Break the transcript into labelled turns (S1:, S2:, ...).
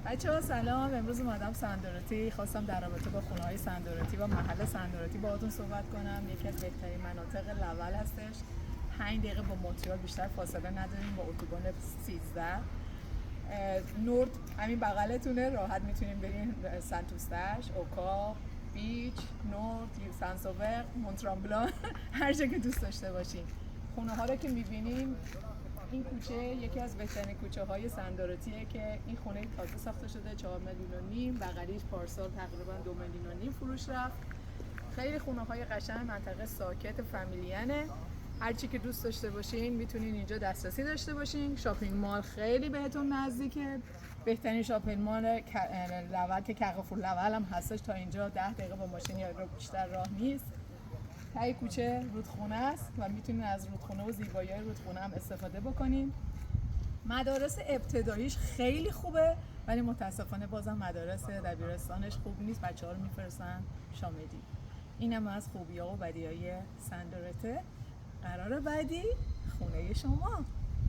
S1: بچه‌ها سلام. امروز اومدم سندراتی. خواستم در رابطه با خونه‌های سندراتی و محل سندراتی باهاتون صحبت کنم. یکی از بهترین مناطق لول هستش. 5 دقیقه با مونترال بیشتر فاصله نداریم، با اتوبان 13. نورد همین بغلتونه، راحت میتونیم بریم سنتوستش، اوکا، بیچ، نورد، سانسوور، مونترامبلان، هر جا که دوست داشته باشین. خونه ها رو که میبینیم، این کوچه یکی از بهترین کوچه های سندراتیه که این خونه تازه ساخته شده، 4.5 میلیون. بغلیش پارسال تقریبا 2.5 میلیون فروش رفت. خیلی خونه های قشنگ، منطقه ساکت، فامیلیانه. هر چی که دوست داشته باشین میتونین اینجا دسترسی داشته باشین. شاپینگ مال خیلی بهتون نزدیکه. بهترین شاپینگ مال لول که کغفور لول هم هستش. تا اینجا 10 دقیقه با ماشین یا بیشتر راه نیست. تای کوچه رودخونه است و میتونین از رودخونه و زیبایی‌های رودخونه هم استفاده بکنین. مدارس ابتداییش خیلی خوبه، ولی متاسفانه بازم مدارس دبیرستانش خوب نیست. بچه‌ها رو میفرستن شامدی. اینم از خوبی‌ها و بدیهای سندرته. قرار بعدی خونه شما.